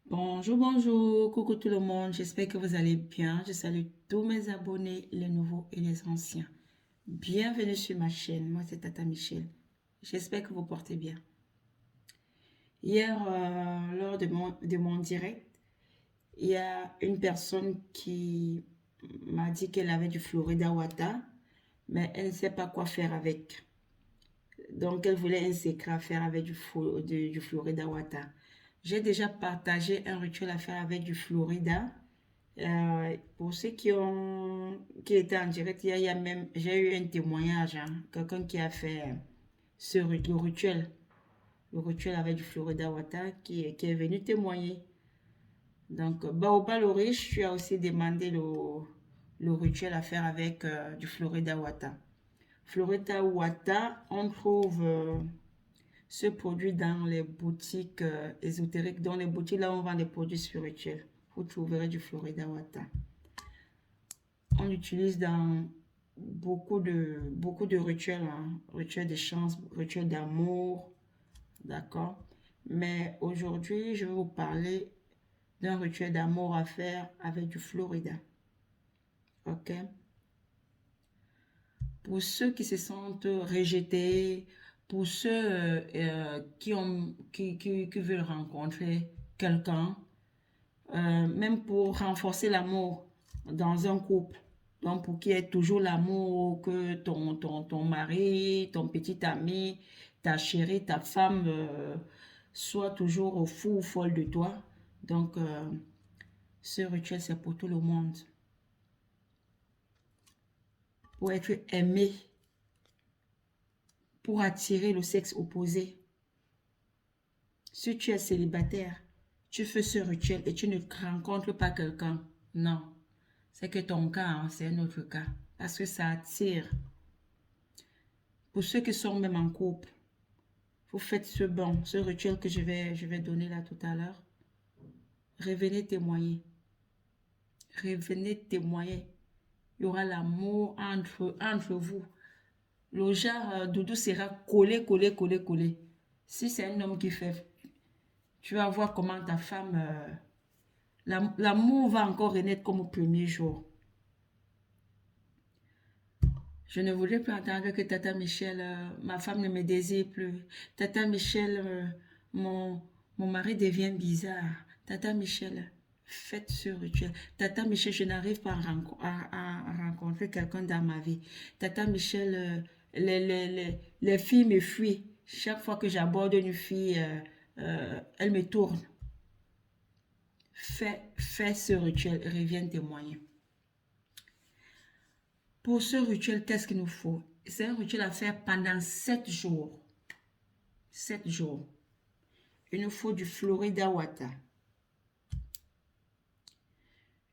Bonjour, bonjour, coucou tout le monde, j'espère que vous allez bien. Je salue tous mes abonnés, les nouveaux et les anciens. Bienvenue sur ma chaîne, moi c'est Tata Michel. J'espère que vous portez bien. Hier, lors de mon direct, il y a une personne qui m'a dit qu'elle avait du Florida Wata, mais elle ne sait pas quoi faire avec. Donc, elle voulait un secret à faire avec du Florida Wata. J'ai déjà partagé un rituel à faire avec du Florida. Pour ceux qui étaient en direct, il y a même, j'ai eu un témoignage, hein, quelqu'un qui a fait le rituel avec du Florida Wata qui est venu témoigner. Donc, Baobab le riche, tu as aussi demandé le rituel à faire avec du Florida Wata. Florida Wata, on trouve ce produit dans les boutiques ésotériques, dans les boutiques là où on vend des produits spirituels. Vous trouverez du Florida Wata. On l'utilise dans beaucoup de rituels, hein. Rituels de chance, rituels d'amour, d'accord? Mais aujourd'hui, je vais vous parler d'un rituel d'amour à faire avec du Florida, ok? Pour ceux qui se sentent rejetés, pour ceux qui veulent rencontrer quelqu'un, même pour renforcer l'amour dans un couple. Donc, pour qu'il y ait toujours l'amour, que ton mari, ton petit ami, ta chérie, ta femme soit toujours au fou ou folle de toi. Donc, ce rituel, c'est pour tout le monde. Pour être aimé, pour attirer le sexe opposé. Si tu es célibataire, tu fais ce rituel et tu ne rencontres pas quelqu'un. Non, c'est que ton cas, hein, c'est un autre cas. Parce que ça attire. Pour ceux qui sont même en couple, vous faites ce rituel que je vais donner là tout à l'heure. Revenez témoigner. Revenez témoigner. Il y aura l'amour entre vous. Le genre, Doudou sera collé, collé, collé, collé. Si c'est un homme qui fait, tu vas voir comment ta femme, l'amour va encore renaître comme au premier jour. Je ne voudrais plus entendre que Tata Michel, ma femme ne me désire plus. Tata Michel, mon, mon mari devient bizarre. Tata Michel, faites ce rituel. Tata Michel, je n'arrive pas à rencontrer quelqu'un dans ma vie. Tata Michel, les filles me fuient. Chaque fois que j'aborde une fille, elle me tourne. Fais ce rituel, reviens témoigner. Pour ce rituel, qu'est-ce qu'il nous faut? C'est un rituel à faire pendant 7 jours. 7 jours. Il nous faut du Florida Wata.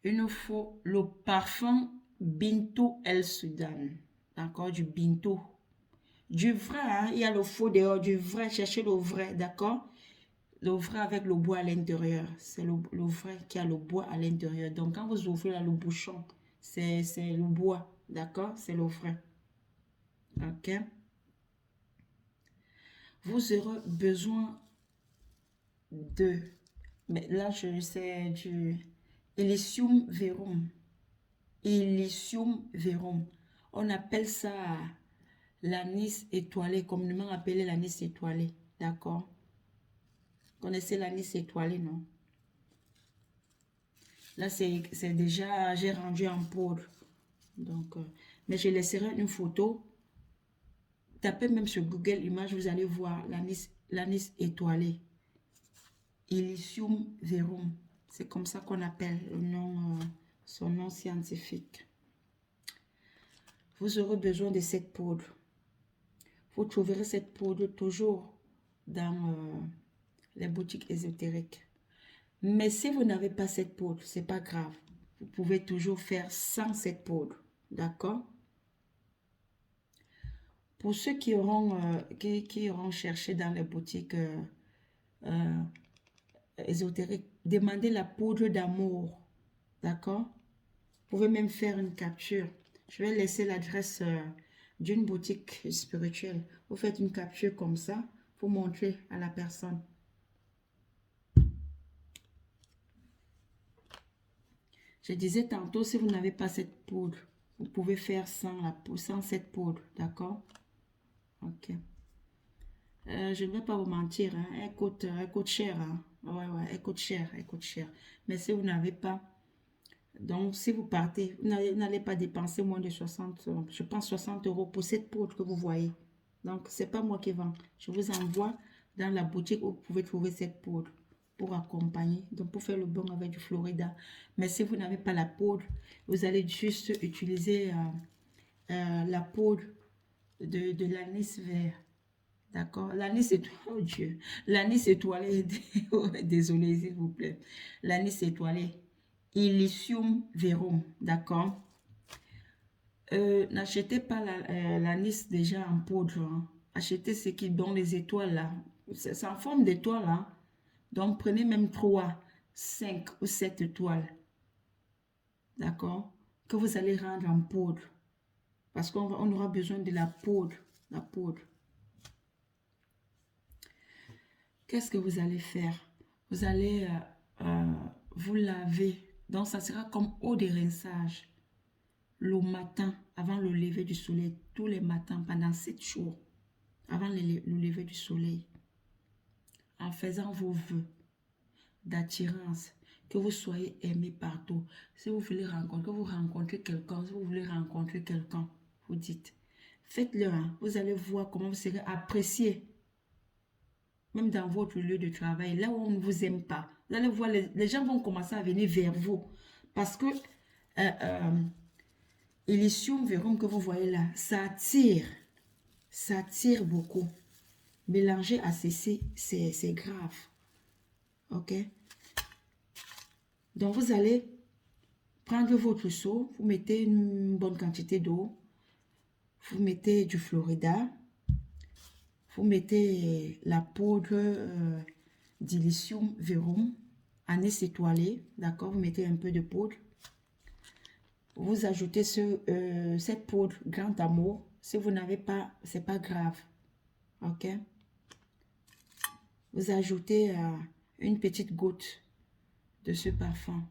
Il nous faut le parfum Bintou El Soudan. D'accord? Du Bintou. Du vrai, hein? Il y a le faux dehors, du vrai. Cherchez le vrai, d'accord? Le vrai avec le bois à l'intérieur. C'est le vrai qui a le bois à l'intérieur. Donc, quand vous ouvrez là, le bouchon, c'est le bois, d'accord? C'est le vrai. Ok? Vous aurez besoin de, mais là je sais, du Elysium verum. Elysium verum. On appelle ça l'anis étoilé, communément appelé l'anis étoilé. D'accord? Vous connaissez l'anis étoilé, non? Là, c'est déjà, j'ai rendu en poudre. Donc, mais je laisserai une photo. Tapez même sur Google Images, vous allez voir l'anis étoilé. Elysium verum. C'est comme ça qu'on appelle le nom, son nom scientifique. Vous aurez besoin de cette poudre. Vous trouverez cette poudre toujours dans les boutiques ésotériques. Mais si vous n'avez pas cette poudre, c'est pas grave. Vous pouvez toujours faire sans cette poudre. D'accord? Pour ceux qui auront cherché dans les boutiques euh, ésotériques, demandez la poudre d'amour. D'accord? Vous pouvez même faire une capture. Je vais laisser l'adresse d'une boutique spirituelle. Vous faites une capture comme ça pour montrer à la personne. Je disais tantôt, si vous n'avez pas cette poudre, vous pouvez faire sans cette poudre, d'accord? Ok. Je ne vais pas vous mentir, hein, elle coûte cher. Hein. Ouais, ouais, elle coûte cher, elle coûte cher. Mais si vous n'avez pas, donc si vous partez, vous n'allez pas dépenser moins de 60, je pense 60 euros pour cette poudre que vous voyez. Donc, c'est pas moi qui vends. Je vous envoie dans la boutique où vous pouvez trouver cette poudre pour accompagner, donc pour faire le bon avec du Florida. Mais si vous n'avez pas la poudre, vous allez juste utiliser la poudre de l'anis vert. D'accord? L'anis étoilé, oh Dieu, l'anis étoilé, oh, désolé s'il vous plaît. L'anis étoilé, Illicium verum, d'accord? N'achetez pas l'anis déjà en poudre, hein. Achetez ce qui donne les étoiles là. C'est en forme d'étoile, hein. Donc prenez même 3, 5 ou 7 étoiles, d'accord? Que vous allez rendre en poudre. Parce qu'on aura besoin de la poudre, la poudre. Qu'est-ce que vous allez faire? Vous allez vous laver. Donc, ça sera comme eau de rinçage. Le matin, avant le lever du soleil, tous les matins, pendant 7 jours, avant le lever du soleil, en faisant vos vœux d'attirance, que vous soyez aimé partout. Si vous voulez rencontrer, que vous rencontrez quelqu'un, si vous voulez rencontrer quelqu'un, vous dites, faites-le, hein. Vous allez voir comment vous serez apprécié. Même dans votre lieu de travail, là où on ne vous aime pas, vous allez voir, les gens vont commencer à venir vers vous. Parce que Illicium verum que vous voyez là, ça attire beaucoup. Mélanger à ceci, c'est grave. Ok? Donc vous allez prendre votre seau, vous mettez une bonne quantité d'eau, vous mettez du Florida, vous mettez la poudre d'Illicium verum, anis étoilé, d'accord? Vous mettez un peu de poudre. Vous ajoutez cette poudre Grand Amour. Si vous n'avez pas, c'est pas grave. Ok? Vous ajoutez une petite goutte de ce parfum.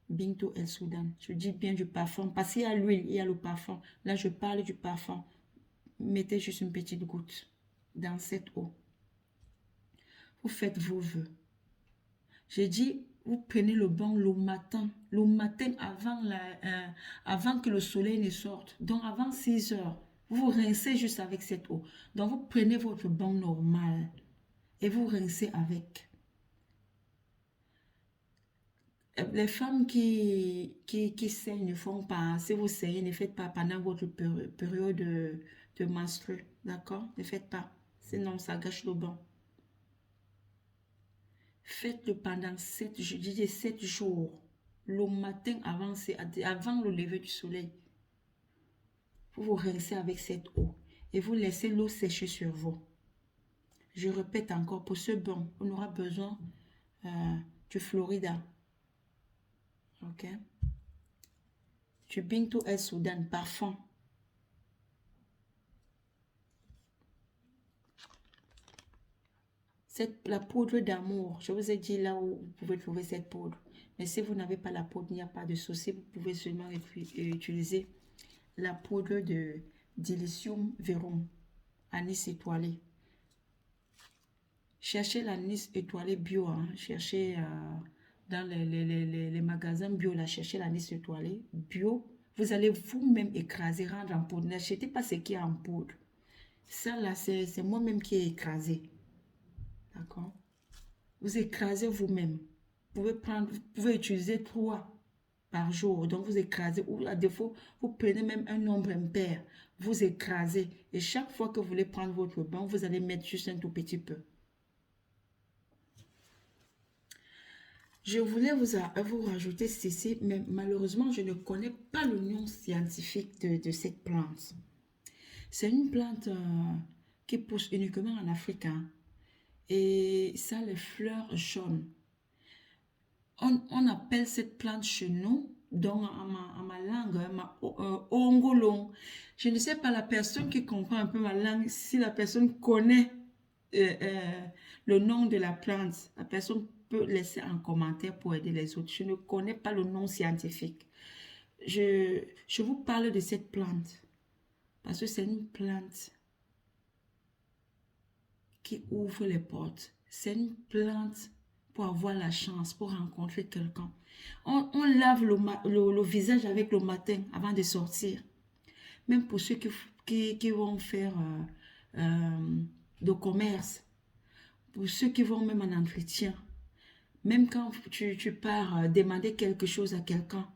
Bintou El Soudan. Je dis bien du parfum parce qu'il y a l'huile, il y a le parfum. Là, je parle du parfum. Mettez juste une petite goutte dans cette eau. Vous faites vos vœux. J'ai dit, vous prenez le bain le matin avant que le soleil ne sorte. Donc avant 6 heures, vous vous rincez juste avec cette eau. Donc vous prenez votre bain normal et vous rincez avec. Les femmes qui saignent ne font pas. Si vous saignez, ne faites pas pendant votre période de menstrue. D'accord? Ne faites pas. Sinon, ça gâche le bain. Faites-le pendant 7 jours. Je dis 7 jours. Le matin avant le lever du soleil. Vous vous rincez avec cette eau. Et vous laissez l'eau sécher sur vous. Je répète encore, pour ce bain, on aura besoin du Florida. Ok? Du Bintou El Soudan, parfum. La poudre d'amour, je vous ai dit là où vous pouvez trouver cette poudre. Mais si vous n'avez pas la poudre, il n'y a pas de souci. Vous pouvez seulement utiliser la poudre d'Illicium verum, anis étoilé. Cherchez l'anis étoilé bio. Hein. Cherchez dans les magasins bio, là, cherchez l'anis étoilé bio. Vous allez vous-même écraser, rendre en poudre. N'achetez pas ce qui est en poudre. Ça là, c'est moi-même qui ai écrasé. D'accord? Vous écrasez vous-même. Vous pouvez utiliser 3 par jour. Donc, vous écrasez. Ou à défaut, vous prenez même un nombre impair. Vous écrasez. Et chaque fois que vous voulez prendre votre bain, vous allez mettre juste un tout petit peu. Je voulais vous rajouter ceci, mais malheureusement, je ne connais pas le nom scientifique de cette plante. C'est une plante qui pousse uniquement en Afrique. Hein. Et ça a les fleurs jaunes. On appelle cette plante chez nous, donc en ma langue, ongolong. Je ne sais pas la personne qui comprend un peu ma langue, si la personne connaît le nom de la plante. La personne peux laisser un commentaire pour aider les autres. Je ne connais pas le nom scientifique. Je vous parle de cette plante parce que c'est une plante qui ouvre les portes. C'est une plante pour avoir la chance, pour rencontrer quelqu'un. On lave le visage avec le matin avant de sortir. Même pour ceux qui vont faire de commerce, pour ceux qui vont même en entretien. Même quand tu pars demander quelque chose à quelqu'un,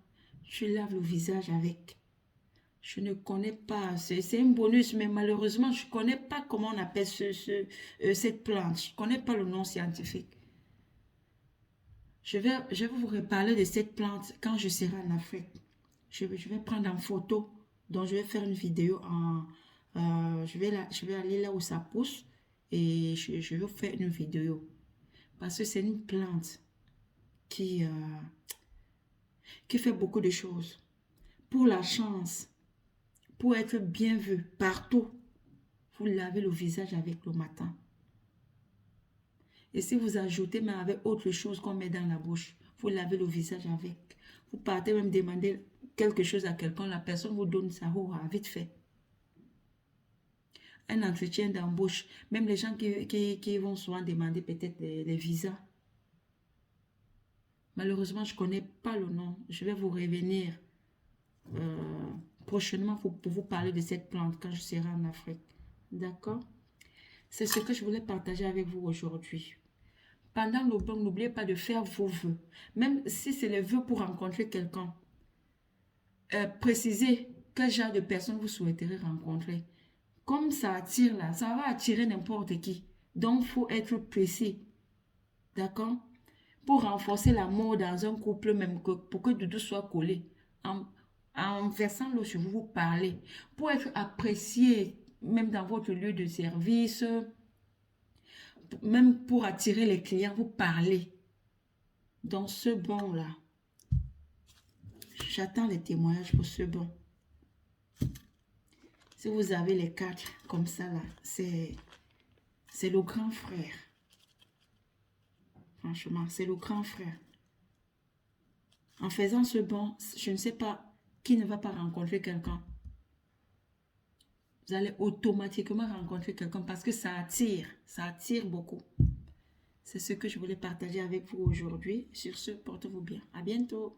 tu laves le visage avec. Je ne connais pas, c'est un bonus, mais malheureusement, je ne connais pas comment on appelle cette plante. Je ne connais pas le nom scientifique. Je vais vous reparler de cette plante quand je serai en Afrique. Je vais prendre en photo, donc je vais faire une vidéo je vais aller là où ça pousse et je vais faire une vidéo. Parce que c'est une plante qui fait beaucoup de choses. Pour la chance, pour être bien vu partout, vous lavez le visage avec le matin. Et si vous ajoutez même avec autre chose qu'on met dans la bouche, vous lavez le visage avec. Vous partez même demander quelque chose à quelqu'un, la personne vous donne ça, vite fait. Un entretien d'embauche, même les gens qui vont souvent demander peut-être les visas. Malheureusement, je ne connais pas le nom. Je vais vous revenir prochainement pour vous parler de cette plante quand je serai en Afrique. D'accord? C'est ce que je voulais partager avec vous aujourd'hui. Pendant le bain, n'oubliez pas de faire vos vœux. Même si c'est les vœux pour rencontrer quelqu'un. Précisez quel genre de personne vous souhaiterez rencontrer. Comme ça attire là, ça va attirer n'importe qui. Donc, il faut être précis. D'accord? Pour renforcer l'amour dans un couple, même pour que Doudou soit collé. En versant l'eau sur vous, vous parlez. Pour être apprécié, même dans votre lieu de service, même pour attirer les clients, vous parlez. Dans ce bon-là, j'attends les témoignages pour ce bon. Si vous avez les 4 comme ça, là, c'est le grand frère. Franchement, c'est le grand frère. En faisant ce bon, je ne sais pas qui ne va pas rencontrer quelqu'un. Vous allez automatiquement rencontrer quelqu'un parce que ça attire beaucoup. C'est ce que je voulais partager avec vous aujourd'hui. Sur ce, portez-vous bien. À bientôt.